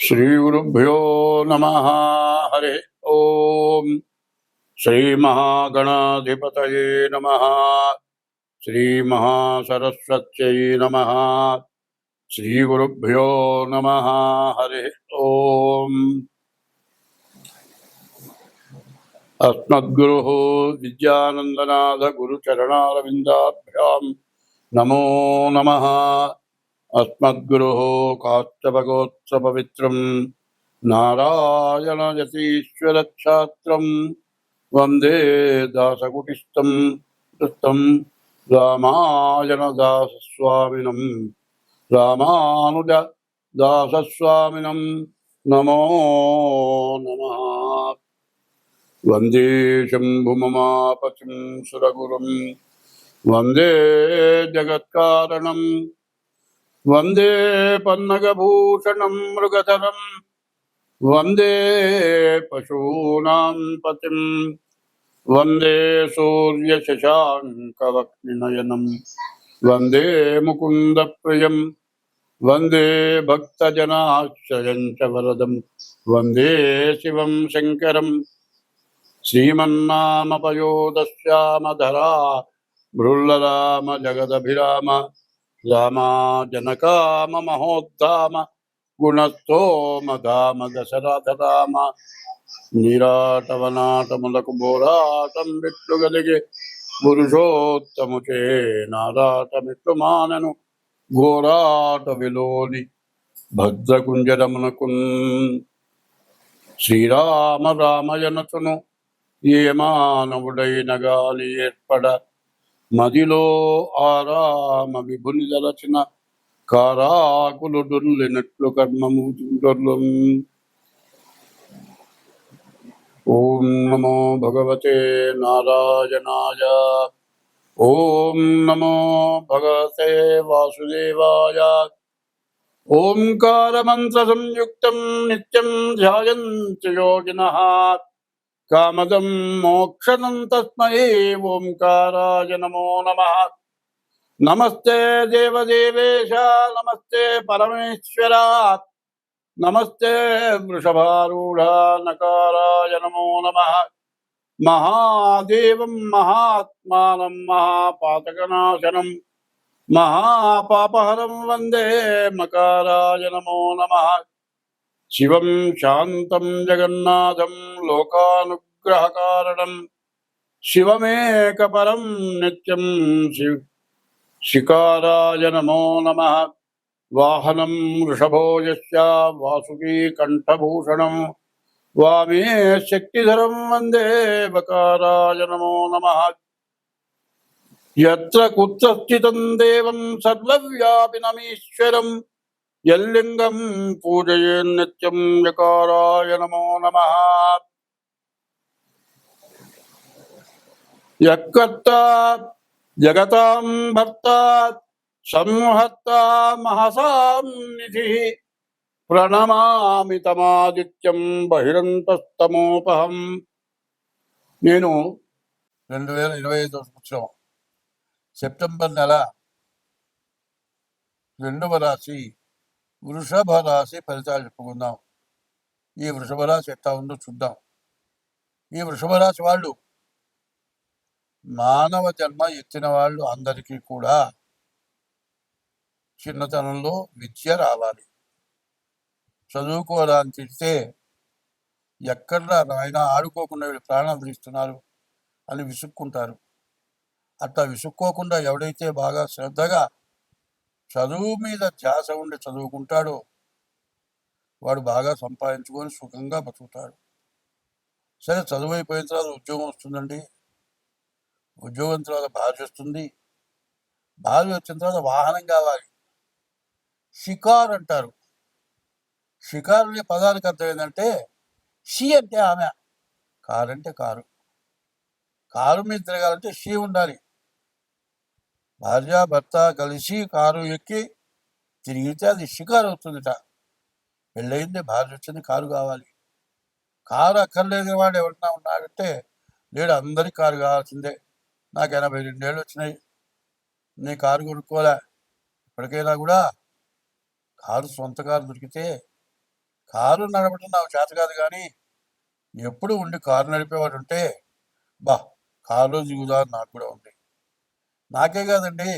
श्रीगुरुभ्यो नमः। हरि ओम। श्रीमहागणाधिपतये नमः। श्रीमहासरस्वत्यै नमः। श्रीगुरुभ्यो नमः। हरि ओम। अस्मद्गुरुः विद्यानन्दनाथ गुरुचरणारविन्दाभ्यां नमो नमः। अस्मद्गुरुः काष्ठभगोत्सपवित्रं नारायणयतीश्वरच्छात्रं वन्दे दासकुटिस्थं कृतं रामायणदासस्वामिनं रामानुजदासस्वामिनं नमो नमः। वन्दे शम्भुममापतिं सुरगुरुं वन्दे जगत्कारणं वन्दे पन्नगभूषणं मृगधरं वन्दे पशूनां पतिं वन्दे सूर्यशशाङ्कवक्निनयनं वन्दे मुकुन्दप्रियं वन्दे भक्तजनाश्रयं च वरदं वन्दे शिवं शङ्करं श्रीमन्नामपयोदश्यामधरा भृल्लराम जगदभिराम रामा जनकाम महोद्धाम गुणस्थोम धाम दशरथ राम निराटवनाटमुలకు పోరాటం విట్లుగలిగే పురుషోత్తముచే నారాటమిట్లు మానను ఘోరాట విలోలి భద్రకుంజరమునకున్ శ్రీరామ రామయనతును ఏ మానవుడైన గాలి ఏర్పడ మదిలో ఆరామ విభుని దలచిన కారాకులు డొల్లినట్లు కర్మము డొల్లం. ఓం నమో భగవతే నారాయణాయ. ఓం నమో భగవతే వాసుదేవాయ. ఓంకారమంత్ర సంయుక్తం నిత్యం ధ్యాయంతి యోగినః కామదం మోక్షదం తస్మై ఓంకారాయ నమో నమః. నమస్తే దేవదేవేశ నమస్తే పరమేశ్వర నమస్తే వృషభారూఢ నకారాయ నమో నమః. మహాదేవం మహాత్మానం మహాపాతకనాశనం మహాపాపహరం వందే మకారాయ నమో నమః. శివం శాంతం జగన్నాథం లోకానుగ్రహకారణం శివమేకపరం నిత్యం శికారాయ నమో నమః. వాహనం వృషభో యస్య వాసుకీ కంఠభూషణం వామే శక్తిధరం వందే బకారాయ నమో నమః. యత్ర కుత్ర స్థితం దేవం సర్వవ్యాపినమీశ్వరం యల్లింగం పూజయేన్నిత్యం యకారాయ నమో నమః. యక్కర్త జగతాం భర్త సంహర్త మహసాం నిధిః ప్రణమామి తమాదిత్యం బహిరంతస్తమోపహం. నేను 2025 సంవత్సరం సెప్టెంబర్ నెల 2వ రాశి వృషభ రాశి ఫలితాలు చెప్పుకుందాం. ఈ వృషభ రాశి ఎట్లా ఉందో చూద్దాం. ఈ వృషభ రాశి వాళ్ళు మానవ జన్మ ఎత్తిన వాళ్ళు అందరికీ కూడా చిన్నతనంలో విద్య రావాలి. చదువుకోవడానికి తిడితే ఎక్కడ ఆయన ఆడుకోకుండా వీళ్ళు ప్రాణాలు తీస్తున్నారు అని విసుక్కుంటారు. అట్లా విసుక్కోకుండా ఎవడైతే బాగా శ్రద్ధగా చదువు మీద ధ్యాస ఉండి చదువుకుంటాడో వాడు బాగా సంపాదించుకొని సుఖంగా బతుకుతాడు. సరే, చదువు అయిపోయిన తర్వాత ఉద్యోగం వస్తుందండి. ఉద్యోగం తర్వాత భార్య వస్తుంది. భార్య వచ్చిన తర్వాత వాహనం కావాలి. షికారు అంటారు. షికారు అనే పదానికి అర్థం ఏంటంటే షీ అంటే ఆమె, కారు అంటే కారు. కారు మీద తిరగాలంటే షీ ఉండాలి. భార్య భర్త కలిసి కారు ఎక్కి తిరిగితే అది షికారు అవుతుందిట. పెళ్ళయింది, భార్య వచ్చింది, కారు కావాలి. కారు అక్కర్లేని వాడు ఎవరన్నా ఉన్నాడంటే లేడు, అందరికీ కారు కావాల్సిందే. నాకు 82 ఏళ్ళు వచ్చినాయి, నీ కారు కొనుక్కోలే. ఇప్పటికైనా కూడా కారు, సొంత కారు దొరికితే కారు నడపడం నాకు చేత కాదు, కానీ ఎప్పుడు ఉండి కారు నడిపేవాడు ఉంటే బా కారులో దిగుదా నాకు కూడా ఉంది. నాకే కాదండి,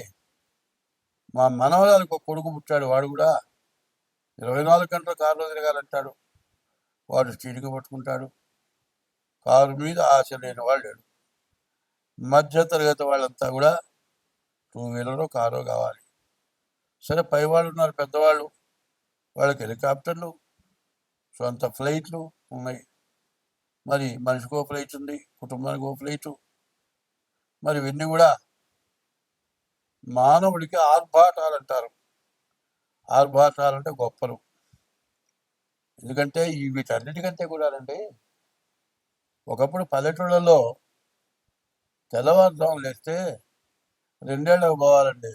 మా మనవరాలకు ఒక కొడుకు పుట్టాడు, వాడు కూడా 24 గంటలు కారులో తిరగాలంటాడు. వాడు స్టీరింగ్ పట్టుకుంటాడు. కారు మీద ఆశ లేని వాళ్ళు లేడు. మధ్య తరగతి వాళ్ళంతా కూడా 2 వీలరో కారో కావాలి. సరే, పైవాళ్ళు ఉన్నారు పెద్దవాళ్ళు, వాళ్ళకి హెలికాప్టర్లు, సొంత ఫ్లైట్లు ఉన్నాయి. మరి మనిషికి ఓ ఫ్లైట్ ఉంది, కుటుంబానికి ఓ ఫ్లైటు. మరి ఇవన్నీ కూడా మానవుడికి ఆర్భాటాలు అంటారు. ఆర్భాటాలు అంటే గొప్పలు. ఎందుకంటే వీటన్నిటికంటే కూడానండి, ఒకప్పుడు పల్లెటూళ్ళలో తెల్లవారుజామున లేస్తే 2 ఏళ్ళకు పోవాలండి,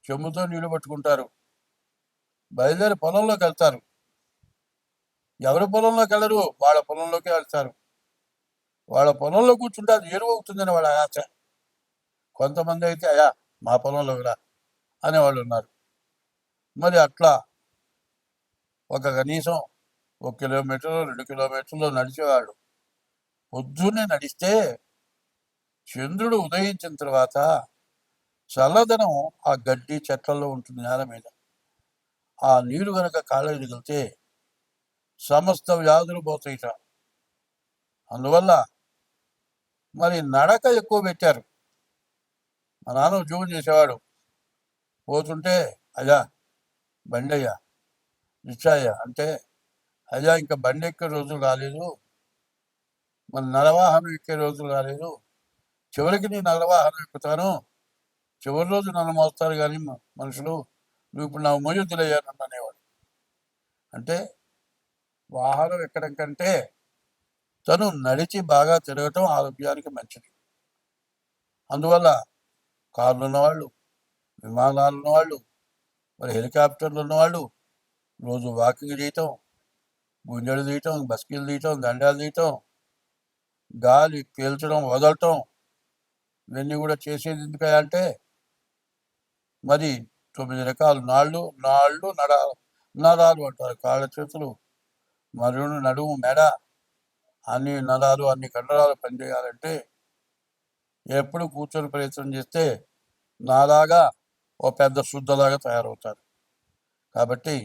చెంబుతో నీళ్లు పట్టుకుంటారు, బయలుదేరి పొలంలోకి వెళ్తారు. ఎవరి పొలంలోకి వెళ్ళరు, వాళ్ళ పొలంలోకి వెళ్తారు. వాళ్ళ పొలంలో కూర్చుంటే అది ఎరువు అవుతుందని వాళ్ళ ఆశ. కొంతమంది అయితే అయ్యా మా పొలంలోకి రా అనేవాళ్ళు ఉన్నారు. మరి అట్లా కనీసం 1 కిలోమీటర్ 2 కిలోమీటర్లు నడిచేవాళ్ళు. పొద్దున్నే నడిస్తే చంద్రుడు ఉదయించిన తర్వాత చల్లదనం ఆ గడ్డి చెట్లలో ఉంటుంది, నేల మీద. ఆ నీరు కనుక కాళ్ళకి తగిలితే సమస్త వ్యాధులు పోతాయిట. అందువల్ల మరి నడక ఎక్కువ పెట్టారు. మా నాన్న ఉద్యోగం చేసేవాడు, పోతుంటే అయ్యా బండి అయ్యా, రిక్షా అయ్యా అంటే, అయ్యా ఇంకా బండి ఎక్కే రోజులు రాలేదు, మన నరవాహనం ఎక్కే రోజులు రాలేదు, చివరికి నేను నరవాహనం ఎక్కుతాను, చివరి రోజు నన్ను మోస్తారు కానీ మనుషులు, నువ్వు ఇప్పుడు నా మోయుద్దులయ్యా నన్ను అనేవాడు. అంటే వాహనం ఎక్కడం కంటే తను నడిచి బాగా తిరగటం ఆరోగ్యానికి మంచిది. అందువల్ల కార్లు ఉన్నవాళ్ళు, విమానాలు ఉన్నవాళ్ళు, మరి హెలికాప్టర్లు ఉన్నవాళ్ళు రోజు వాకింగ్ చేయటం, గుంజలు తీయటం, బస్కీలు తీయటం, దండాలు తీయటం, గాలి పీల్చడం వదలటం, ఇవన్నీ కూడా చేసేది ఎందుకంటే మరి 9 రకాల నాళ్ళు నరాలు అంటారు. కాళ్ళ చేతులు, మరుడు, నడుము, మెడ, అన్ని నరాలు, అన్ని కండరాలు పనిచేయాలంటే ఎప్పుడు కూర్చొని ప్రయత్నం చేస్తే నాలాగా ఓ పెద్ద శుద్ధలాగా తయారవుతారు. కాబట్టి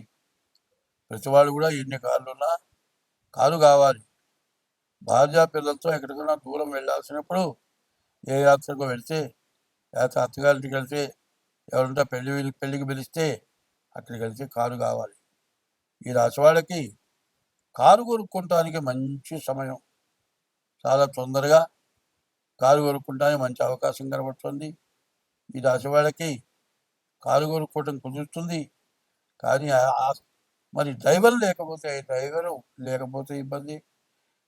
ప్రతి వాళ్ళు కూడా ఎన్ని కార్లు ఉన్నా కారు కావాలి. భార్యా పిల్లలతో ఎక్కడికైనా దూరం వెళ్ళాల్సినప్పుడు, ఏ యాత్రకు వెళ్తే, లేకపోతే అత్తగారింటికి వెళ్తే, ఎవరంటే పెళ్ళికి పిలిస్తే అక్కడికి వెళ్తే కారు కావాలి. ఈ రాశి వాళ్ళకి కారు కొనుక్కోవటానికి మంచి సమయం. చాలా తొందరగా కారు కొనుక్కోవడానికి మంచి అవకాశం కనబడుతుంది. ఈ రాశి వాళ్ళకి కారు కొనుక్కోవటం కుదురుతుంది. కానీ మరి డ్రైవరు లేకపోతే ఇబ్బంది,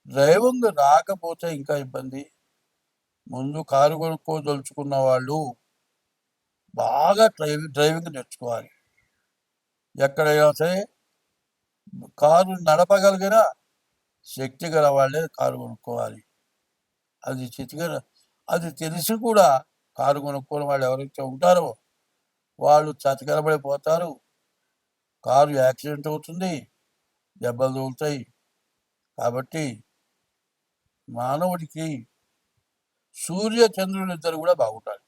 డ్రైవింగ్ రాకపోతే ఇంకా ఇబ్బంది. ముందు కారు కొనుక్కోదలుచుకున్న వాళ్ళు బాగా డ్రైవింగ్ నేర్చుకోవాలి. ఎక్కడైనా సరే కారు నడపగలిగిన శక్తి గల వాళ్ళే కారు కొనుక్కోవాలి. అది తెలిసి కూడా కారు కొనుక్కోని వాళ్ళు ఎవరైతే ఉంటారో వాళ్ళు చతికిలబడిపోతారు. కారు యాక్సిడెంట్ అవుతుంది, దెబ్బలు తగులుతాయి. కాబట్టి మానవుడికి సూర్య చంద్రులు ఇద్దరు కూడా బాగుంటారు.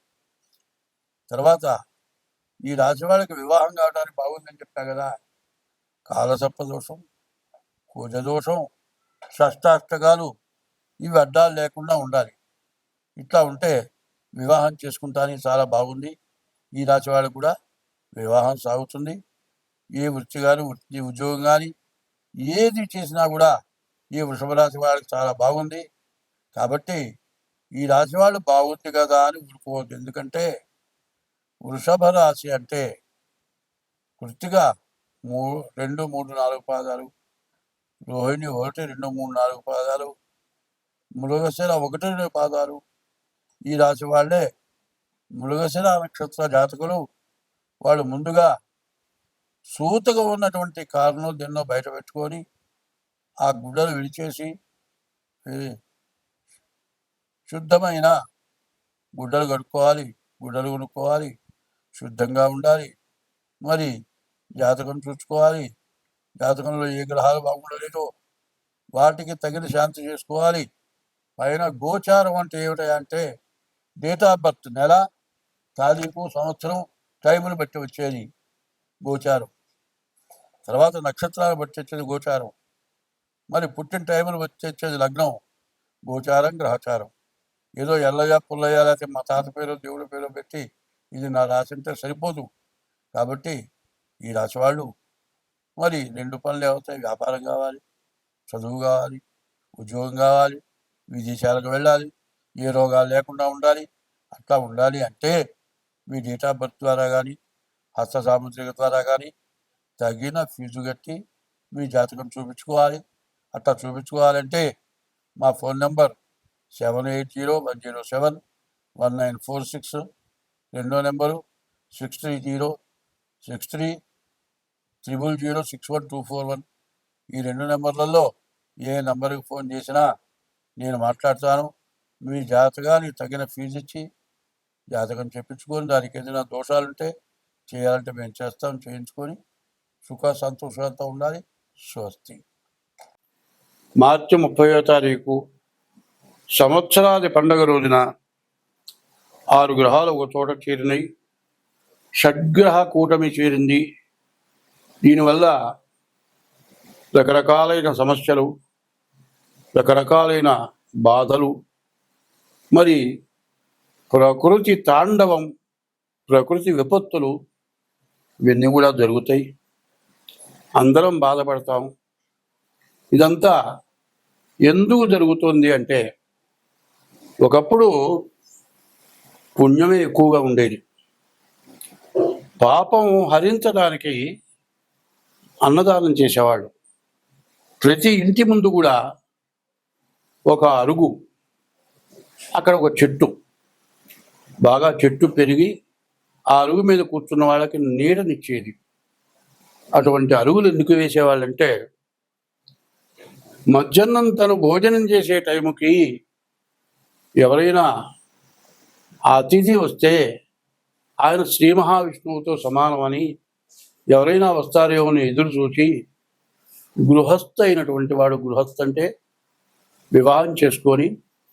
తర్వాత ఈ రాశి వాళ్ళకి వివాహం కావడానికి బాగుందని చెప్పా కదా, కాలసర్ప దోషం, కుజ దోషం, షష్టాష్టకాలు, ఇవి అడ్డాలు లేకుండా ఉండాలి. ఇట్లా ఉంటే వివాహం చేసుకుంటానికి చాలా బాగుంది. ఈ రాశి వాళ్ళకు కూడా వివాహం సాగుతుంది. ఏ వృత్తి కానీ, ఉద్యోగం కానీ, ఏది చేసినా కూడా ఈ వృషభ రాశి వాళ్ళకి చాలా బాగుంది. కాబట్టి ఈ రాశి వాళ్ళు బాగుంది కదా అని ఊరుకోవద్దు. ఎందుకంటే వృషభ రాశి అంటే కృత్తిక 2, 3, 4 పాదాలు, రోహిణి 1, 2, 3, 4 పాదాలు, మృగశిర 1, 2 పాదాలు. ఈ రాశి వాళ్ళే మృగశిర నక్షత్ర జాతకులు. వాళ్ళు ముందుగా సూతగా ఉన్నటువంటి కారును దీన్నో బయట పెట్టుకొని ఆ గుడ్డలు విడిచేసి శుద్ధమైన గుడ్డలు కడుక్కోవాలి, గుడ్డలు కొనుక్కోవాలి, శుద్ధంగా ఉండాలి. మరి జాతకం చూసుకోవాలి, జాతకంలో ఏ గ్రహాలు బాగుండలేదో వాటికి తగిన శాంతి చేసుకోవాలి. పైన గోచారం అంటే ఏమిటంటే డేట్ ఆఫ్ బర్త్, నెల, తారీఖు, సంవత్సరం, టైమును బట్టి వచ్చేది గోచారం. తర్వాత నక్షత్రాలు బట్టి వచ్చేది గోచారం. మరి పుట్టిన టైమును బట్టి వచ్చేది లగ్నం, గోచారం, గ్రహచారం. ఏదో ఎల్లయ్య పుల్లయ్య లేకపోతే మా తాత పేరు దేవుడి పేరు పెట్టి ఇది నా రాశి అంటే సరిపోదు. కాబట్టి ఈ రాశి వాళ్ళు మరి 2 పనులు అవుతాయి. వ్యాపారం కావాలి, చదువు కావాలి, ఉద్యోగం కావాలి, విదేశాలకు వెళ్ళాలి, ఏ రోగాలు లేకుండా ఉండాలి. అట్లా ఉండాలి అంటే మీ డేట్ ఆఫ్ బర్త్ ద్వారా కానీ హస్త సాముద్రిక ద్వారా కానీ తగిన ఫీజు కట్టి మీ జాతకం చూపించుకోవాలి. అట్లా చూపించుకోవాలంటే మా ఫోన్ నెంబర్ 7801071946, రెండో నెంబరు 630630061241. ఈ 2 నెంబర్లలో ఏ నెంబర్కి ఫోన్ చేసినా నేను మాట్లాడతాను. మీ జాతకానికి తగిన ఫీజు ఇచ్చి జాతకం చెప్పించుకొని దానికి ఏదైనా దోషాలుంటే చేయాలంటే మేము చేస్తాం, చేయించుకొని సుఖ సంతోషాలతో ఉండాలి. స్వస్తి. మార్చి 30వ తారీఖు సంవత్సరాది పండుగ రోజున 6 గ్రహాలు ఒక చోట చేరినాయి. షడ్గ్రహ కూటమి చేరింది. దీనివల్ల రకరకాలైన సమస్యలు, రకరకాలైన బాధలు, మరి ప్రకృతి తాండవం, ప్రకృతి విపత్తులు ఇవన్నీ కూడా జరుగుతాయి. అందరం బాధపడతాం. ఇదంతా ఎందుకు జరుగుతుంది అంటే ఒకప్పుడు పుణ్యమే ఎక్కువగా ఉండేది. పాపం హరించడానికి అన్నదానం చేసేవాళ్ళు. ప్రతి ఇంటి ముందు కూడా ఒక అరుగు, అక్కడ ఒక చెట్టు, బాగా చెట్టు పెరిగి ఆ అరుగు మీద కూర్చున్న వాళ్ళకి నీడనిచ్చేది. అటువంటి అరుగులు ఎందుకు వేసేవాళ్ళంటే మధ్యాహ్నం తను భోజనం చేసే టైంకి ఎవరైనా అతిథి వస్తే ఆయన శ్రీ మహావిష్ణువుతో సమానమని, ఎవరైనా వస్తారేమో అని ఎదురు చూసి గృహస్థ అయినటువంటి వాడు, గృహస్థ అంటే వివాహం చేసుకొని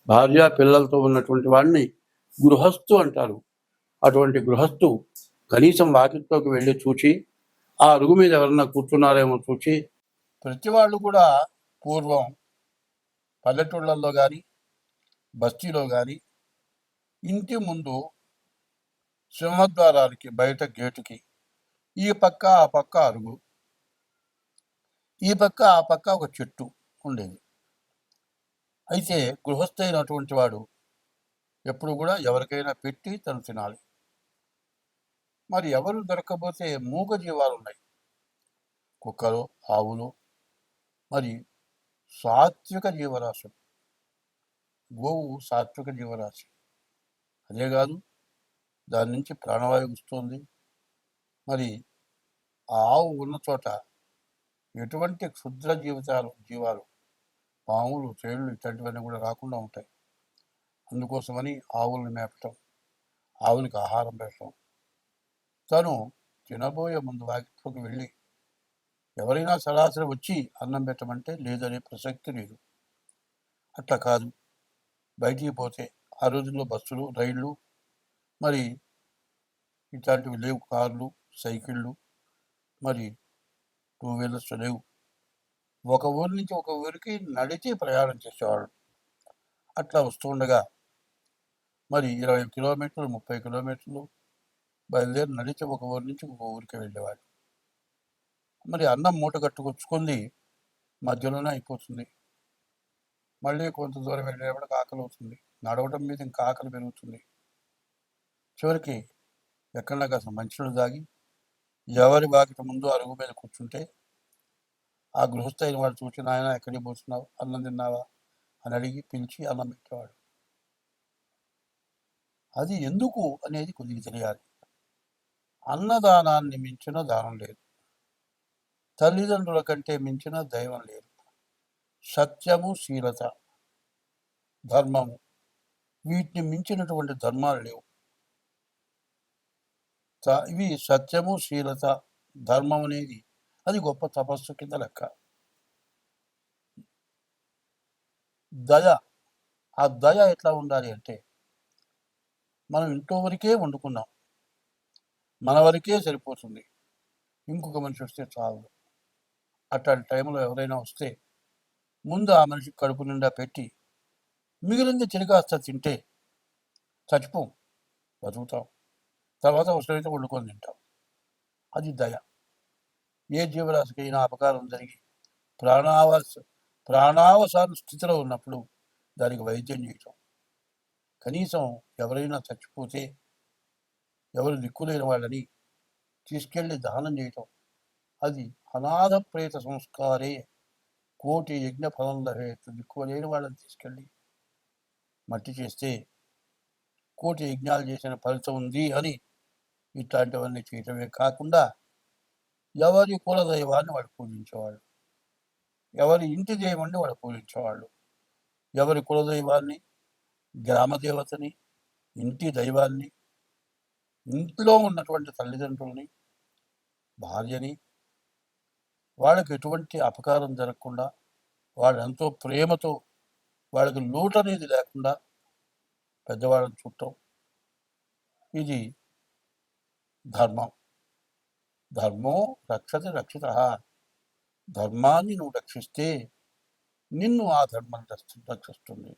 భార్య పిల్లలతో ఉన్నటువంటి వాడిని గృహస్థు అంటారు. అటువంటి గృహస్థు కనీసం వాకిట్లోకి వెళ్ళి చూచి ఆ అరుగు మీద ఎవరన్నా కూర్చున్నారేమో చూచి, ప్రతి వాళ్ళు కూడా పూర్వం పల్లెటూళ్ళల్లో కానీ బస్తీలో కానీ ఇంటి ముందు సింహద్వారాలకి బయట గేటుకి ఈ పక్క ఆ పక్క అరుగు, ఈ పక్క ఆ పక్క ఒక చెట్టు ఉండేది. అయితే గృహస్థైనటువంటి వాడు ఎప్పుడు కూడా ఎవరికైనా పెట్టి తను తినాలి. మరి ఎవరు దొరకకపోతే మూగ జీవాలు ఉన్నాయి, కుక్కలు, ఆవులు, మరి సాత్విక జీవరాశులు. గోవు సాత్విక జీవరాశి. అదే కాదు, దాని నుంచి ప్రాణవాయువు వస్తుంది. మరి ఆ ఆవు ఉన్న చోట ఎటువంటి క్షుద్ర జీవాలు, పాములు, తేళ్లు ఇట్లాంటివన్నీ కూడా రాకుండా ఉంటాయి. అందుకోసమని ఆవులను మేపటం, ఆవులకి ఆహారం పెట్టడం. తను తినబోయే ముందు వాకిట్లోకి వెళ్ళి ఎవరైనా సరాసరి వచ్చి అన్నం పెట్టమంటే లేదనే ప్రసక్తి లేదు. అట్లా కాదు, బయటికి పోతే ఆ రోజుల్లో బస్సులు, రైళ్ళు, మరి ఇట్లాంటివి లేవు, కార్లు, సైకిళ్ళు, మరి 2 వీలర్స్ లేవు. ఒక ఊరి నుంచి ఒక ఊరికి నడిచి ప్రయాణం చేసేవాళ్ళు. అట్లా వస్తుండగా మరి 20 కిలోమీటర్లు, 30 కిలోమీటర్లు బయలుదేరి నడిచి ఒక ఊరి నుంచి ఒక ఊరికి వెళ్ళేవాడు. మరి అన్నం మూట కట్టుకొచ్చుకుంది మధ్యలోనే అయిపోతుంది. మళ్ళీ కొంత దూరం వెళ్ళేవాడికి ఆకలి అవుతుంది. నడవడం మీద ఇంకా ఆకలి పెరుగుతుంది. చివరికి ఎక్కడన్నా కాస్త మంచినీళ్ళు తాగి ఎవరి వాకిట ముందు అరుగు మీద కూర్చుంటే ఆ గృహస్థ అయిన వాడు చూసి, నాయన ఎక్కడికి పోతున్నావు, అన్నం తిన్నావా అని అడిగి పిలిచి అన్నం పెట్టేవాడు. అది ఎందుకు అనేది కొద్దిగా తెలియాలి. అన్నదానాన్ని మించిన దానం లేదు, తల్లిదండ్రుల కంటే మించిన దైవం లేదు. సత్యము, శీలత, ధర్మము, వీటిని మించినటువంటి ధర్మాలు లేవు. ఇవి సత్యము, శీలత, ధర్మం అనేది అది గొప్ప తపస్సు కింద లెక్క. దయ, ఆ దయ ఎట్లా ఉండాలి అంటే, మనం ఇంట్లో వరకే వండుకున్నాం, మన వరకే సరిపోతుంది, ఇంకొక మనిషి వస్తే చాలు. అట్లాంటి టైంలో ఎవరైనా వస్తే ముందు ఆ మనిషికి కడుపు నిండా పెట్టి మిగిలింది చిరికాస్త తింటే చచ్చిపోం, బతుకుతాం. తర్వాత అవసరమైతే వండుకొని తింటాం. అది దయ. ఏ జీవరాశికైనా అపకారం జరిగి ప్రాణావసాన స్థితిలో ఉన్నప్పుడు దానికి వైద్యం చేయటం, కనీసం ఎవరైనా చచ్చిపోతే ఎవరు దిక్కులేని వాళ్ళని తీసుకెళ్ళి దానం చేయటం, అది అనాథ ప్రేత సంస్కారే కోటి యజ్ఞ ఫలం లభేత్. దిక్కులేని వాళ్ళని తీసుకెళ్ళి మట్టి చేస్తే కోటి యజ్ఞాలు చేసిన ఫలితం ఉంది అని ఇట్లాంటివన్నీ చేయటమే కాకుండా ఎవరి కులదైవాన్ని వాడు పూజించేవాళ్ళు, ఎవరి ఇంటి దైవాన్ని వాడు పూజించేవాళ్ళు. ఎవరి కులదైవాన్ని, గ్రామదేవతని, ఇంటి దైవాన్ని, ఇంట్లో ఉన్నటువంటి తల్లిదండ్రుల్ని, భార్యని, వాళ్ళకి ఎటువంటి అపకారం జరగకుండా, వాళ్ళు ఎంతో ప్రేమతో, వాళ్ళకి లోటు అనేది లేకుండా పెద్దవాళ్ళని చూడటం, ఇది ధర్మం. ధర్మో రక్షతి రక్షిత. ధర్మాన్ని నువ్వు రక్షిస్తే నిన్ను ఆ ధర్మం రక్షిస్తుంది.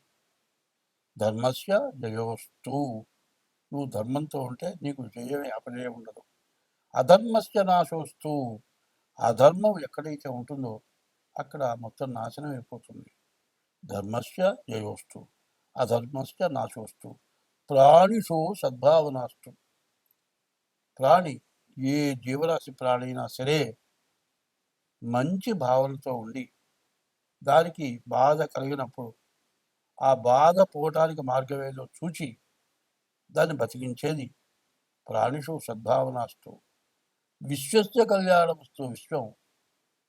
ధర్మస్య జయోస్తు. నువ్వు ధర్మంతో ఉంటే నీకు జయమే, అపజయం ఉండదు. అధర్మస్య నాశోస్తు. అధర్మం ఎక్కడైతే ఉంటుందో అక్కడ మొత్తం నాశనం అయిపోతుంది. ధర్మస్య జయోస్తు, అధర్మస్య నాశోస్తు. ప్రాణిషు సద్భావనాస్తు. ప్రాణి, ఏ జీవరాశి ప్రాణి అయినా సరే మంచి భావనతో ఉండి దానికి బాధ కలిగినప్పుడు ఆ బాధ పోవటానికి మార్గమేదో చూచి దాన్ని బతికించేది ప్రాణిషు సద్భావనాస్తు. విశ్వస్య కళ్యాణమస్తు. విశ్వం,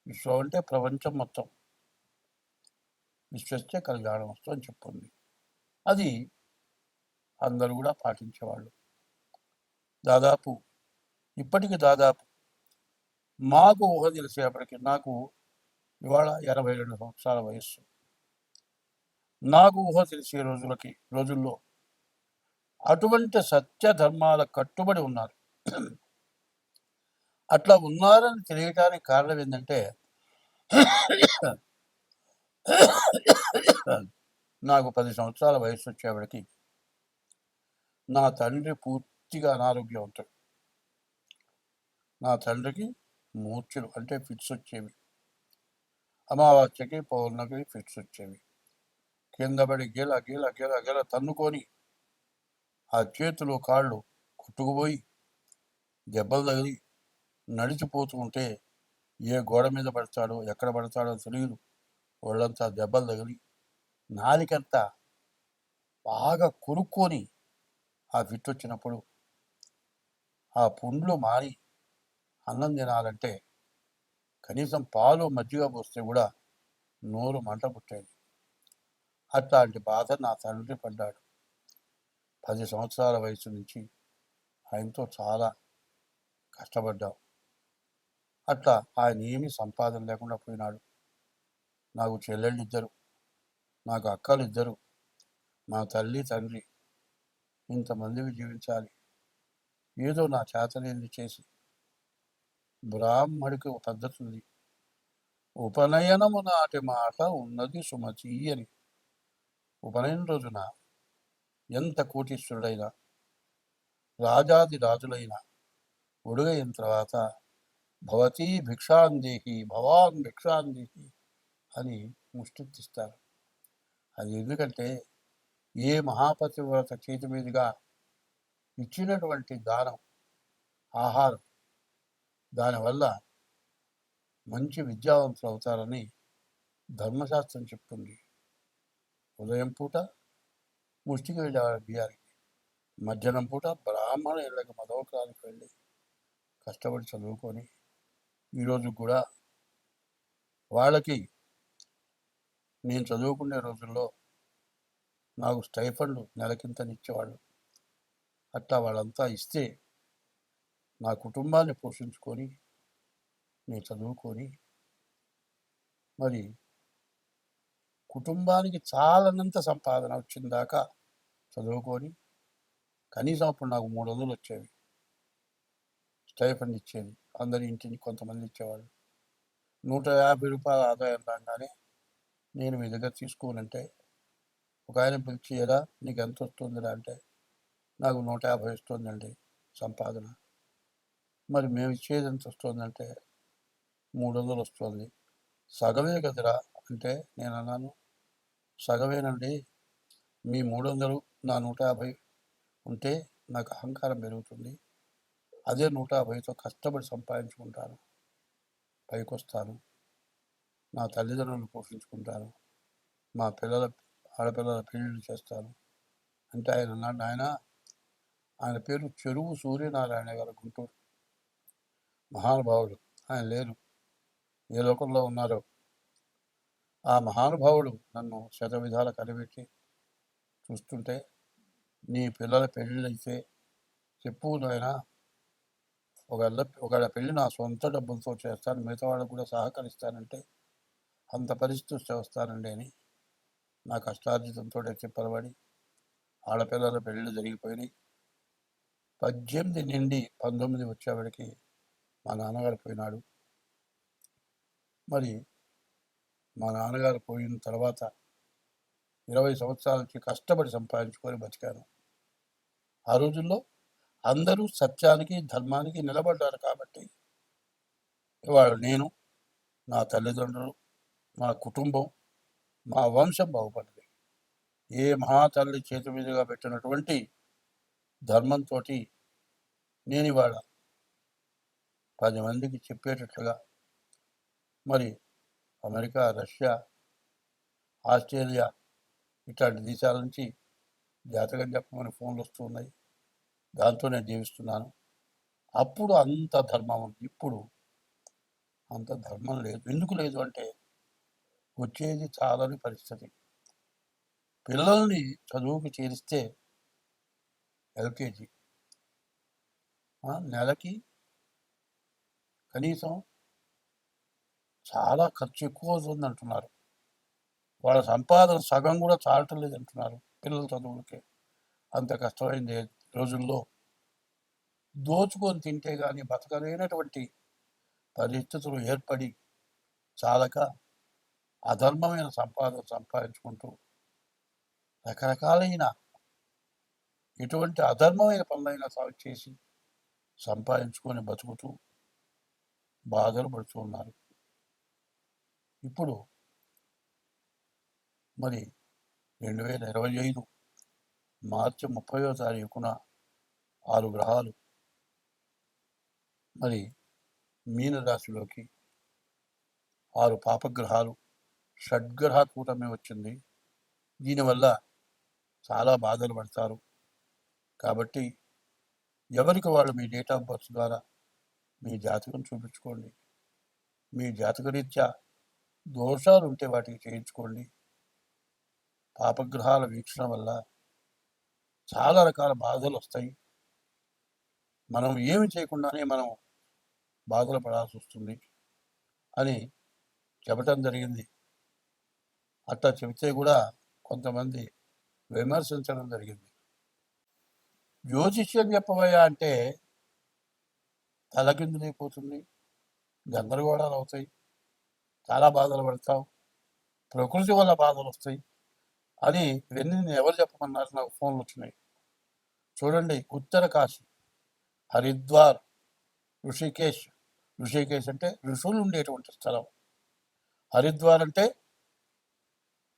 విశ్వం అంటే ప్రపంచం మొత్తం. విశ్వస్య కళ్యాణమస్తు అని చెప్పింది. అది అందరూ కూడా పాటించేవాళ్ళు. ఇప్పటికి దాదాపు మాకు ఊహ తెలిసేపటికి, నాకు ఇవాళ 82 సంవత్సరాల వయస్సు. నాకు ఊహ తెలిసే రోజుల్లో అటువంటి సత్య ధర్మాల కట్టుబడి ఉన్నారు. అట్లా ఉన్నారని తెలియటానికి కారణం ఏంటంటే, నాకు 10 సంవత్సరాల వయసు వచ్చేవాడికి నా తండ్రి పూర్తిగా అనారోగ్యవంతుడు. నా తండ్రికి మూర్ఛలు అంటే ఫిట్స్ వచ్చేవి. అమావాస్యకి పౌర్ణమికి ఫిట్స్ వచ్చేవి. కిందపడి గెల గెల గెల గెల తన్నుకొని ఆ చేతులు కాళ్ళు కొట్టుకుపోయి దెబ్బలు తగిలి నడిచిపోతూ ఉంటే ఏ గోడ మీద పడతాడో ఎక్కడ పడతాడో తెలియదు. ఒళ్ళంతా దెబ్బలు తగిలి నాలికంతా బాగా కొనుక్కొని ఆ ఫిట్ వచ్చినప్పుడు ఆ పుండ్లు మారి అన్నం తినాలంటే కనీసం పాలు మజ్జిగ పోస్తే కూడా నోరు మంట పుట్టేది. అట్లాంటి బాధ నా తండ్రి పడ్డాడు. 10 సంవత్సరాల వయసు నుంచి ఆయనతో చాలా కష్టపడ్డాం. అట్లా ఆయన ఏమీ సంపాదన లేకుండా పోయినాడు. నాకు చెల్లెళ్ళు ఇద్దరు, నాకు అక్కలు ఇద్దరు, మా తల్లి తండ్రి, ఇంతమందివి జీవించాలి. ఏదో నా చేతనేది చేసి, బ్రాహ్మడికి ఒక పద్ధతి ఉంది, ఉపనయనము నాటి మాట ఉన్నది సుమతి అని. ఉపనయన రోజున ఎంత కోటీశ్వరుడైనా, రాజాది రాజులైనా ఒడుగైన తర్వాత భవతీ భిక్షాందేహి, భవాన్ భిక్షాందేహి అని ముష్టిస్తారు. అది ఎందుకంటే ఏ మహాపతివ్రత చేతి మీదుగా ఇచ్చినటువంటి దానం, ఆహారం, దానివల్ల మంచి విద్యావంతులు అవుతారని ధర్మశాస్త్రం చెప్తుంది. ఉదయం పూట ముష్టికి వెళ్ళేవారు బియ్యానికి, మధ్యాహ్నం పూట బ్రాహ్మణ ఇళ్ళకి మదవకానికి వెళ్ళి కష్టపడి చదువుకొని ఈరోజు కూడా వాళ్ళకి, నేను చదువుకునే రోజుల్లో నాకు స్టైఫండ్ నెలకింతనిచ్చేవాళ్ళు. అట్లా వాళ్ళంతా ఇస్తే నా కుటుంబాన్ని పోషించుకొని నేను చదువుకొని మరి కుటుంబానికి చాలనంత సంపాదన వచ్చిందాకా చదువుకొని కనీసం అప్పుడు నాకు 300 వచ్చేవి. స్టైఫండ్ ఇచ్చేది. అందరి ఇంటిని కొంతమంది ఇచ్చేవాళ్ళు. రూ. 150 ఆదాయం రాగానే నేను మీ దగ్గర తీసుకోనంటే ఒక ఆయన పిలిచి "ఏరా నీకు ఎంత వస్తుందిరా" అంటే నాకు 150 వస్తుందండి సంపాదన. మరి మేము ఇచ్చేది ఎంత వస్తుందంటే 300 వస్తుంది. సగమే కదరా అంటే నేను అన్నాను, సగమేనండి. మీ 300 నా 150 ఉంటే నాకు అహంకారం పెరుగుతుంది. అదే 150తో కష్టపడి సంపాదించుకుంటాను, పైకొస్తాను, నా తల్లిదండ్రులను పోషించుకుంటాను, మా ఆడపిల్లల పెళ్ళిళ్ళు చేస్తాను అంటే ఆయన అన్నాడు, ఆయన పేరు చెరువు సూర్యనారాయణ గారు, గుంటూరు మహానుభావుడు. ఆయన లేరు, ఏ లోకంలో ఉన్నారో. ఆ మహానుభావుడు నన్ను శతవిధాల కనిపెట్టి చూస్తుంటే, నీ పిల్లల పెళ్ళిళ్ళైతే చెప్పు నాయనా, ఒకళ్ళ పెళ్ళి నా సొంత డబ్బులతో చేస్తాను, మిగతా వాళ్ళకు కూడా సహకరిస్తానంటే అంత పరిస్థితి వస్తానండి అని నా కష్టార్జితంతో చెప్పలబడి ఆడపిల్లల పెళ్ళిళ్ళు జరిగిపోయినాయి. 18 నుండి 19 వచ్చేవాడికి మా నాన్నగారు పోయినాడు. మరి మా నాన్నగారు పోయిన తర్వాత 20 సంవత్సరాల నుంచి కష్టపడి సంపాదించుకొని బతికాను. ఆ రోజుల్లో అందరూ సత్యానికి ధర్మానికి నిలబడ్డారు కాబట్టి ఇవాళ నేను, నా తల్లిదండ్రులు, మా కుటుంబం, మా వంశం బాగుపడింది. ఏ మహాతల్లి చేతి మీదుగా పెట్టినటువంటి ధర్మంతో నేను ఇవాళ 10 మందికి చెప్పేటట్లుగా మరి అమెరికా, రష్యా, ఆస్ట్రేలియా ఇట్లాంటి దేశాల నుంచి జాతకం చెప్పమని ఫోన్లు వస్తున్నాయి. దాంతో నేను జీవిస్తున్నాను. అప్పుడు అంత ధర్మం ఉంది, ఇప్పుడు అంత ధర్మం లేదు. ఎందుకు లేదు అంటే వచ్చేది చాలని పరిస్థితి. పిల్లల్ని చదువుకు చేరిస్తే ఎల్కేజీ నెలకి కనీసం చాలా ఖర్చు ఎక్కువ అవుతుంది అంటున్నారు. వాళ్ళ సంపాదన సగం కూడా చాలటం లేదు అంటున్నారు పిల్లల చదువులకే. అంత కష్టమైంది రోజుల్లో దోచుకొని తింటే కానీ బతకలేనటువంటి పరిస్థితులు ఏర్పడి చాలక అధర్మమైన సంపాదన సంపాదించుకుంటూ రకరకాలైన ఎటువంటి అధర్మమైన పనులైనా చేసి సంపాదించుకొని బతుకుతూ బాధలు పడుతూ ఉన్నారు. ఇప్పుడు మరి 2025 మార్చి 30వ తారీఖున 6 గ్రహాలు మరి మీనరాశిలోకి, 6 పాపగ్రహాలు, షడ్గ్రహ కూటమి వచ్చింది. దీనివల్ల చాలా బాధలు పడతారు. కాబట్టి ఎవరికి వాళ్ళు మీ డేట్ ఆఫ్ బర్త్ ద్వారా మీ జాతకం చూపించుకోండి. మీ జాతకరీత్యా దోషాలు ఉంటే వాటికి చేయించుకోండి. పాపగ్రహాల వీక్షణ వల్ల చాలా రకాల బాధలు వస్తాయి. మనం ఏమి చేయకుండానే మనం బాధలు పడాల్సి వస్తుంది అని చెప్పటం జరిగింది. అట్లా చెబితే కూడా కొంతమంది విమర్శించడం జరిగింది. జ్యోతిష్యం చెప్పబోయా అంటే తలకిందులైపోతుంది, గందరగోళాలు అవుతాయి, చాలా బాధలు పడతావు, ప్రకృతి వల్ల బాధలు వస్తాయి అని ఇవన్నీ ఎవరు చెప్పమన్నారు? నాకు ఫోన్లు వచ్చినాయి. చూడండి, ఉత్తర కాశీ, హరిద్వార్, ఋషికేశ్. ఋషికేశ్ అంటే ఋషులు ఉండేటువంటి స్థలం. హరిద్వార్ అంటే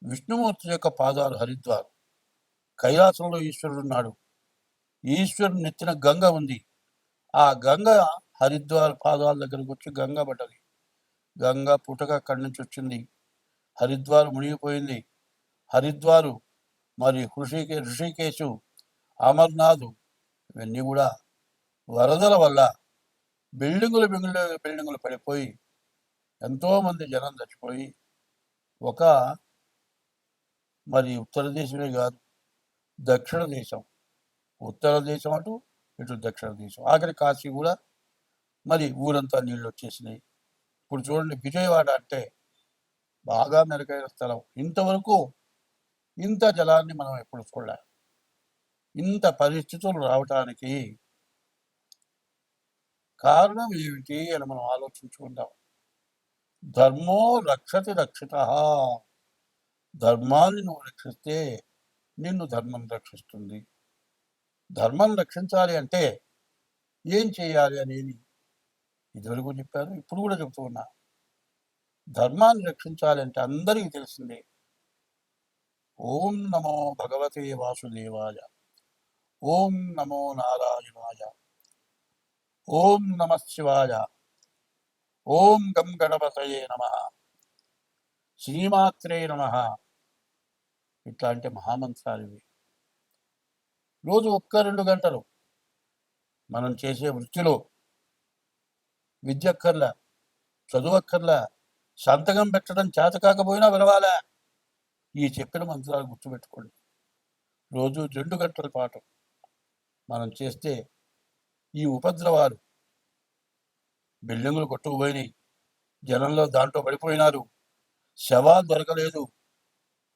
విష్ణుమూర్తి యొక్క పాదాలు. హరిద్వార్ కైలాసంలో ఈశ్వరుడు ఉన్నాడు. ఈశ్వరుడు నెత్తిన గంగ ఉంది. ఆ గంగ హరిద్వార్ పాదాల దగ్గరకు వచ్చి గంగ పడ్డది. గంగ పుటక అక్కడి నుంచి వచ్చింది. హరిద్వార్ మునిగిపోయింది. హరిద్వారు మరి ఋషికేశు, అమర్నాథ్ ఇవన్నీ కూడా వరదల వల్ల బిల్డింగులు పడిపోయి ఎంతోమంది జనం చచ్చిపోయి ఒక మరి ఉత్తర దేశమే కాదు, దక్షిణ దేశం, ఉత్తర దేశం అటు ఇటు దక్షిణ దేశం, ఆఖరి కాశీ కూడా మరి ఊరంతా నీళ్ళు వచ్చేసినాయి. ఇప్పుడు చూడండి, విజయవాడ అంటే బాగా మెరుగైన స్థలం. ఇంతవరకు ఇంత జలాన్ని మనం ఎప్పుడు చూడలే. ఇంత పరిస్థితులు రావటానికి కారణం ఏమిటి అని మనం ఆలోచించుకుందాం. ధర్మో రక్షతి రక్షిత. ధర్మాన్ని నువ్వు రక్షిస్తే నిన్ను ధర్మం రక్షిస్తుంది. ధర్మం రక్షించాలి అంటే ఏం చేయాలి అనేది ఇదివరకు చెప్పారు, ఇప్పుడు కూడా చెబుతూ ఉన్నా. ధర్మాన్ని రక్షించాలి అంటే అందరికీ తెలిసిందే. ఓం నమో భగవతే వాసుదేవాయ, ఓం నమో నారాయణాయ, ఓం నమ శివాయ, ఓం గం గణపతయే నమ, శ్రీమాత్రే నమ. ఇట్లాంటి మహామంత్రాలు ఇవి. రోజు 1-2 గంటలు మనం చేసే వృత్తిలో విద్యక్కర్లా, చదువక్కర్లా, సంతకం పెట్టడం చేత కాకపోయినా వినవాలా. ఈ చెప్పిన మంత్రాలు గుర్తుపెట్టుకోండి. రోజు 2 గంటల పాటు మనం చేస్తే ఈ ఉపద్రవాలు, బిల్డింగులు కొట్టుకుపోయినాయి, జనంలో దాంట్లో పడిపోయినారు, శవాలు దొరకలేదు,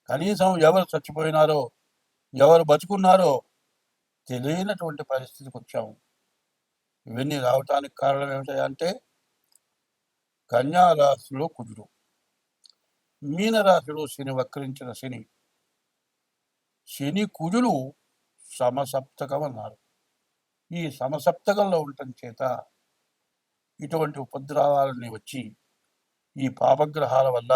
కనీసం ఎవరు చచ్చిపోయినారో ఎవరు బతుకున్నారో తెలియనటువంటి పరిస్థితికి వచ్చాము. ఇవన్నీ రావటానికి కారణం ఏమిటంటే కన్యారాశిలో కుజుడు, మీనరాశిలో శని, వక్రించిన శని. శని కుజులు సమసప్తకం అన్నారు. ఈ సమసప్తకంలో ఉండటం చేత ఇటువంటి ఉపద్రవాలన్నీ వచ్చి ఈ పాపగ్రహాల వల్ల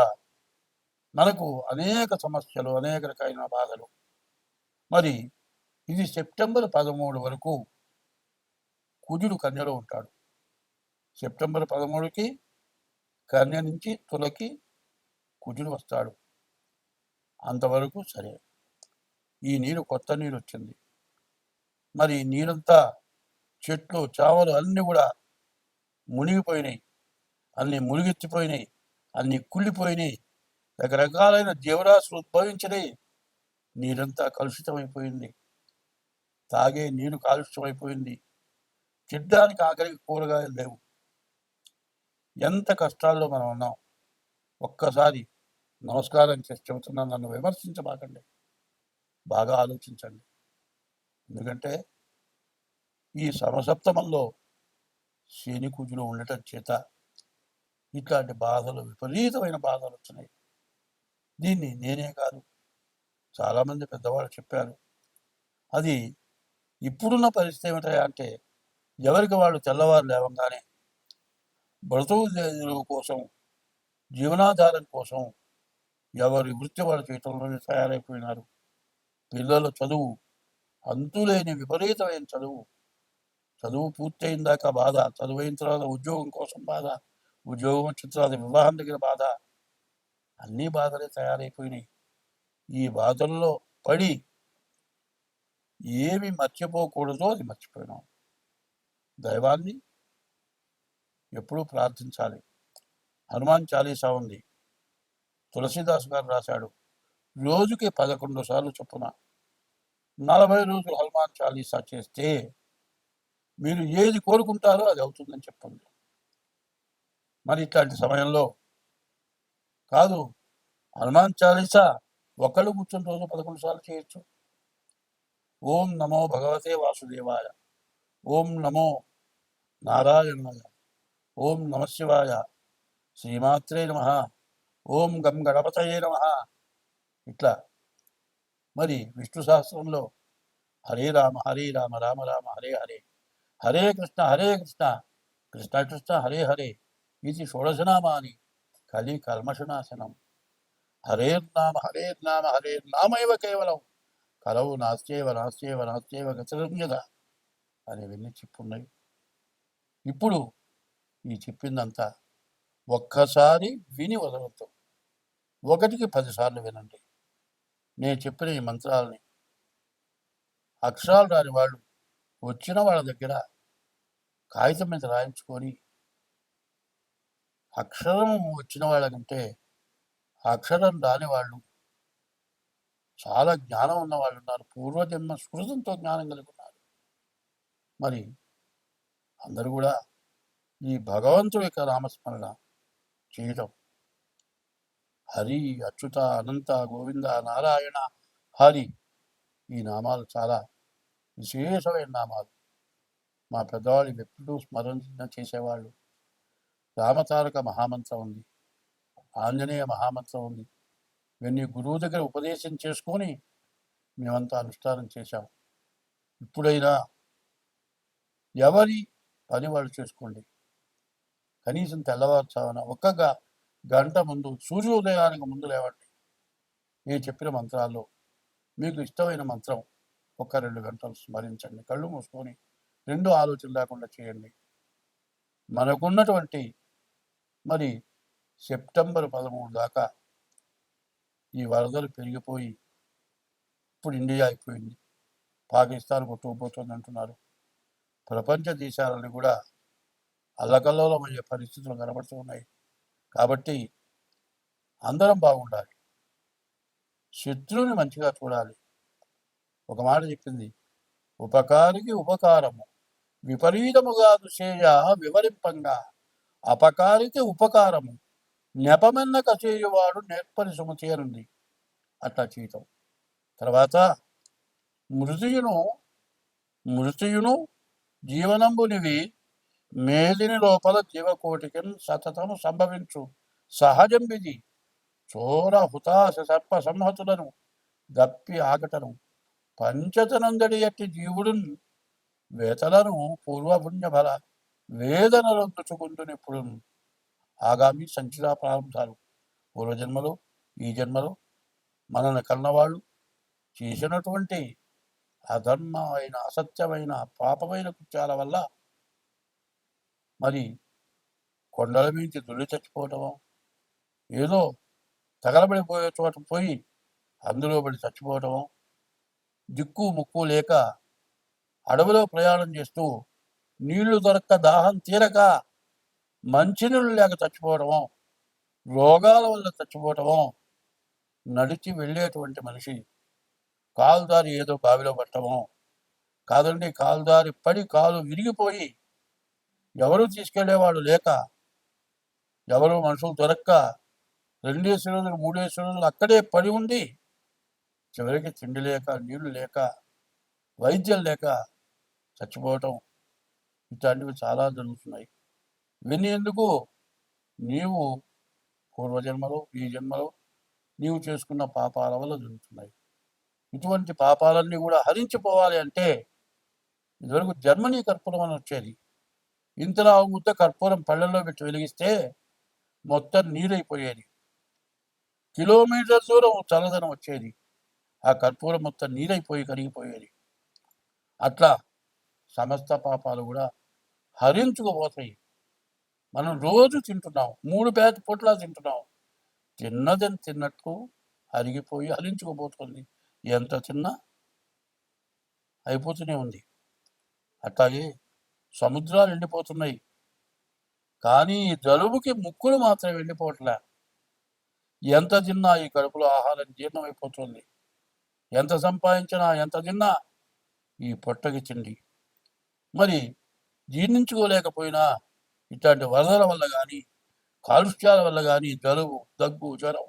మనకు అనేక సమస్యలు, అనేక రకమైన బాధలు. మరి ఇది సెప్టెంబర్ 13 వరకు కుజుడు కన్యలో ఉంటాడు. సెప్టెంబర్ 13కి కన్య నుంచి తులకి కుజుడు వస్తాడు. అంతవరకు సరే. ఈ నీరు కొత్త నీరు వచ్చింది. మరి నీరంతా చెట్లు చావలు అన్నీ కూడా మునిగిపోయినాయి, అన్నీ మునిగెత్తిపోయినాయి, అన్నీ కుళ్ళిపోయినాయి, రకరకాలైన జీవరాశులు ఉద్భవించినాయి. నీరంతా కలుషితమైపోయింది, తాగే నీరు కాలుష్యమైపోయింది, తినడానికి ఆఖరికి కూరగాయలు లేవు. ఎంత కష్టాల్లో మనం ఉన్నాం. ఒక్కసారి నమస్కారం చేసి చెబుతున్నాను, నన్ను విమర్శించబాకండి, బాగా ఆలోచించండి. ఎందుకంటే ఈ సమసప్తమంలో శని కుజులు ఉండటం చేత ఇట్లాంటి బాధలు, విపరీతమైన బాధలు వచ్చినాయి. దీన్ని నేనే కాదు, చాలామంది పెద్దవాళ్ళు చెప్పారు. అది ఇప్పుడున్న పరిస్థితి ఏమిటంటే ఎవరికి వాళ్ళు తెల్లవారు లేవంగానే బ్రతుకు కోసం, జీవనాధారం కోసం ఎవరి వృత్తి వాళ్ళు చేయటంలోనే తయారైపోయినారు. పిల్లల చదువు, అంతులేని విపరీతమైన చదువు పూర్తయిన దాకా బాధ, చదువైన తర్వాత ఉద్యోగం కోసం బాధ, ఉద్యోగం వచ్చిన తర్వాత వివాహం దగ్గర బాధ, అన్నీ బాధలే తయారైపోయినాయి. ఈ బాధల్లో పడి ఏమి మర్చిపోకూడదో అది మర్చిపోయినాం. దైవాన్ని ఎప్పుడూ ప్రార్థించాలి. హనుమాన్ చాలీసా ఉంది, తులసీదాస్ గారు రాశాడు. రోజుకి 11 సార్లు చొప్పున 40 రోజులు హనుమాన్ చాలీసా చేస్తే మీరు ఏది కోరుకుంటారో అది అవుతుందని చెప్పండి. మరి ఇట్లాంటి సమయంలో కాదు, హనుమాన్ చాలీసా ఒకళ్ళు కూర్చొని రోజు 11 సార్లు చేయొచ్చు. ఓం నమో భగవతే వాసుదేవాయ, ఓం నమో నారాయణాయ, ఓం నమ శివాయ, శ్రీమాత్రే నమ, ఓం గం గణపతయే నమ. ఇట్లా మరి విష్ణు సహస్రంలో హరే రామ హరే రామ రామ రామ హరే హరే, హరే కృష్ణ కృష్ణ కృష్ణ హరే హరే, ఇది షోడశనామాని కలి కల్మషనాశనం. హరేర్నామ హరేర్నామైవ కేవలం కలవు నాస్త్యేవ గతిరన్యత అనేవన్నీ చెప్పున్నాయి. ఇప్పుడు ఈ చెప్పిందంతా ఒక్కసారి విని వదలవద్దు, 1కి 10 సార్లు వినండి. నేను చెప్పిన ఈ మంత్రాలని అక్షరాలు రాని వాళ్ళు వచ్చిన వాళ్ళ దగ్గర కాగితం మీద రాయించుకొని, అక్షరం వచ్చిన వాళ్ళకంటే అక్షరం రాని వాళ్ళు చాలా జ్ఞానం ఉన్న వాళ్ళు ఉన్నారు. పూర్వజన్మ స్మృతంతో జ్ఞానం కలిగి ఉన్నారు. మరి అందరూ కూడా ఈ భగవంతుడి యొక్క నామస్మరణ చేయటం. హరి, అచ్యుత, అనంత, గోవింద, నారాయణ, హరి ఈ నామాలు చాలా విశేషమైన నామాలు. మా పెద్దవాళ్ళు ఎప్పుడూ స్మరణ చేసేవాళ్ళు. రామతారక మహామంత్రం ఉంది, ఆంజనేయ మహామంత్రం ఉంది. ఇవన్నీ గురువు దగ్గర ఉపదేశం చేసుకొని మేమంతా అనుష్ఠానం చేశాం. ఇప్పుడైనా ఎవరి పని వాళ్ళు చేసుకోండి. కనీసం తెల్లవారుజామున ఒక్క గంట ముందు, సూర్యోదయానికి ముందు లేవండి. నేను చెప్పిన మంత్రాల్లో మీకు ఇష్టమైన మంత్రం 1-2 గంటలు స్మరించండి. కళ్ళు మూసుకొని 2 ఆలోచన లేకుండా చేయండి. మనకున్నటువంటి మరి సెప్టెంబర్ 13 దాకా ఈ వరదలు పెరిగిపోయి ఇప్పుడు ఇండియా అయిపోయింది, పాకిస్తాన్ కొట్టుకుపోతుంది అంటున్నారు. ప్రపంచ దేశాలని కూడా అల్లకల్లోలమయ్యే పరిస్థితులు కనబడుతూ ఉన్నాయి. కాబట్టి అందరం బాగుండాలి, శత్రువుని మంచిగా చూడాలి. ఒక మాట చెప్పింది, ఉపకారికి ఉపకారము విపరీతముగా దుసేయ వివరింపంగా, అపకారికి ఉపకారము నెపమెన్నక చేయువాడు నేర్పరి సుమచేరుంది. అట్లా చేయటం. తర్వాత మృతియును జీవనంబునివి మేదిని లోపల జీవకోటికి సతతము సంభవించు సహజం విధి. చోర హుతాశ సర్ప సంహతులను దప్పి ఆగటను పంచతనందడి ఎట్టి జీవుడున్ వేతలను పూర్వపుణ్యఫల వేదనలొందుచుకుంటునిప్పుడు. ఆగామి సంచితా ప్రారంభాలు పూర్వజన్మలో, ఈ జన్మలో మనల్ని కన్నవాళ్ళు చేసినటువంటి అధర్మమైన, అసత్యమైన, పాపమైన కృత్యాల వల్ల మరి కొండల మించి దుల్లి చచ్చిపోవటమో, ఏదో తగలబడిపోయే చోట పోయి అందులో పడి చచ్చిపోవటమో, దిక్కు ముక్కు లేక అడవిలో ప్రయాణం చేస్తూ నీళ్లు దొరక్క దాహం తీరక మంచినీళ్ళు లేక చచ్చిపోవటమో, రోగాల వల్ల చచ్చిపోవటమో, నడిచి వెళ్ళేటువంటి మనిషి కాలుదారి ఏదో బావిలో పట్టమో, కాదండి కాలుదారి పడి కాలు విరిగిపోయి ఎవరు తీసుకెళ్లేవాడు లేక, ఎవరు మనుషులు దొరక్క 2 రోజులు 3 రోజులు అక్కడే పడి ఉండి చివరికి తిండి లేక, నీళ్లు లేక, వైద్యం లేక చచ్చిపోవటం, ఇట్లాంటివి చాలా జరుగుతున్నాయి. ఇవన్నీ ఎందుకు? నీవు పూర్వజన్మలో, ఈ జన్మలో నీవు చేసుకున్న పాపాల వల్ల జరుగుతున్నాయి. ఇటువంటి పాపాలన్నీ కూడా హరించిపోవాలి అంటే ఇదివరకు జర్మనీ కర్పూరం అని వచ్చేది. ఇంతలా ముద్ద కర్పూరం పళ్ళల్లో పెట్టి వెలిగిస్తే మొత్తం నీరైపోయేది. కిలోమీటర్ దూరం చల్లదనం వచ్చేది. ఆ కర్పూరం మొత్తం నీరైపోయి కరిగిపోయేది. అట్లా సమస్త పాపాలు కూడా హరించుకుపోతాయి. మనం రోజు తింటున్నాం, 3 పూట్లా తింటున్నాం. తిన్నదని తిన్నట్టు అరిగిపోయి హరించుకుపోతుంది. ఎంత తిన్నా అయిపోతూనే ఉంది. అట్లాగే సముద్రాలు ఎండిపోతున్నాయి, కానీ జలుబుకి ముక్కులు మాత్రం ఎండిపోవట్లే. ఎంత తిన్నా ఈ కడుపులో ఆహారం జీర్ణమైపోతుంది. ఎంత సంపాదించినా, ఎంత తిన్నా ఈ పొట్టకి తిండి మరి జీర్ణించుకోలేకపోయినా ఇట్లాంటి వరదల వల్ల కానీ, కాలుష్యాల వల్ల కానీ జలుబు, దగ్గు, జ్వరం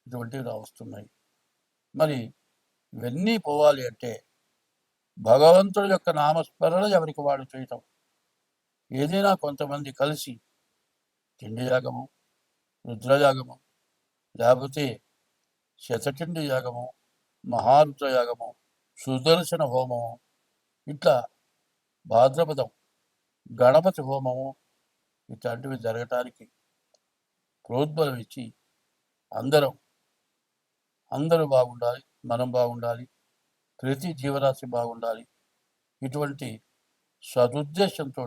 ఇటువంటివి వస్తున్నాయి. మరి ఇవన్నీ పోవాలి అంటే భగవంతుడి యొక్క నామస్మరణ ఎవరికి వాడు చేయటం. ఏదైనా కొంతమంది కలిసి తిండి యాగము, రుద్రయాగము, లేకపోతే శతచండి యాగము, మహారుద్ర యాగము, సుదర్శన హోమము, ఇట్లా భాద్రపదం గణపతి హోమము ఇట్లాంటివి జరగటానికి ప్రోద్బలం ఇచ్చి అందరూ బాగుండాలి, మనం బాగుండాలి, ప్రతి జీవరాశి బాగుండాలి. ఇటువంటి సదుద్దేశంతో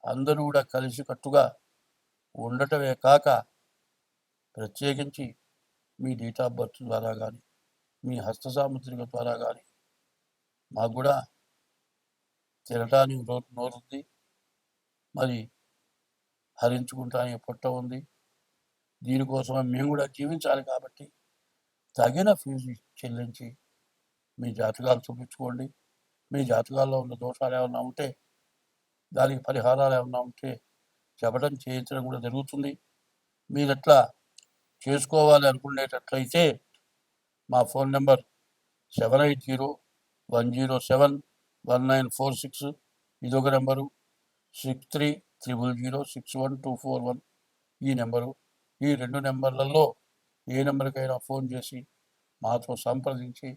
అందరూ కూడా కలిసికట్టుగా ఉండటమే కాక ప్రత్యేకించి మీ డేట్ ఆఫ్ బర్త్ ద్వారా కానీ, మీ హస్త సాముద్రిక ద్వారా కానీ మాకు కూడా తినటానికి నోరుంది, మరి హరించుకుంటానికి పొట్ట ఉంది. దీనికోసమే మేము కూడా జీవించాలి. కాబట్టి తగిన ఫీజు చెల్లించి మీ జాతకాలు చూపించుకోండి. మీ జాతకాల్లో ఉన్న దోషాలు ఏమన్నా ఉంటే, దానికి పరిహారాలు ఏమన్నా ఉంటే చెప్పడం, చేయించడం కూడా జరుగుతుంది. మీరట్లా చేసుకోవాలి అనుకునేటట్లయితే మా ఫోన్ నెంబర్ 780-107-1946 ఇదొక నెంబరు. 6300061241 ఈ నెంబరు. ఈ 2 నెంబర్లలో ఏ నెంబర్కైనా ఫోన్ చేసి మాతో సంప్రదించి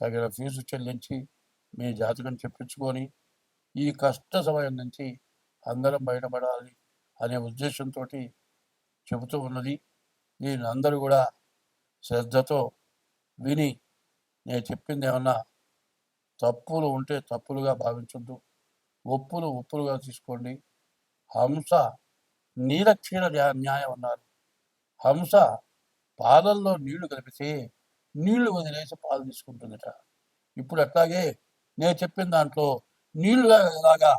తగిన ఫీజు చెల్లించి మీ జాతకం చెప్పించుకొని ఈ కష్ట సమయం నుంచి అందరం బయటపడాలి అనే ఉద్దేశంతో చెబుతూ ఉన్నది. దీన్ని అందరూ కూడా శ్రద్ధతో విని నేను చెప్పింది ఏమన్నా తప్పులు ఉంటే తప్పులుగా భావించొద్దు, ఒప్పులు ఒప్పులుగా తీసుకోండి. హంస నీలక్షీర న్యాయం అన్నారు. హంస పాలల్లో నీళ్లు కలిపితే నీళ్లు వదిలేసి పాలు తీసుకుంటుందట. ఇప్పుడు అట్లాగే నేను చెప్పిన దాంట్లో నీళ్లుగా లాగా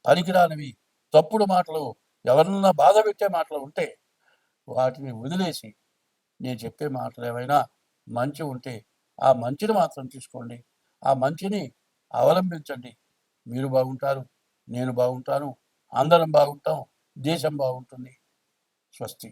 పనికిరానివి తప్పుడు మాటలు ఎవరన్నా బాధ పెట్టే మాటలు ఉంటే వాటిని వదిలేసి నేను చెప్పే మాటలు ఏమైనా మంచి ఉంటే ఆ మంచిని మాత్రం తీసుకోండి, ఆ మంచిని అవలంబించండి. మీరు బాగుంటారు, నేను బాగుంటాను, అందరం బాగుంటాం, దేశం బాగుంటుంది. స్వస్తి.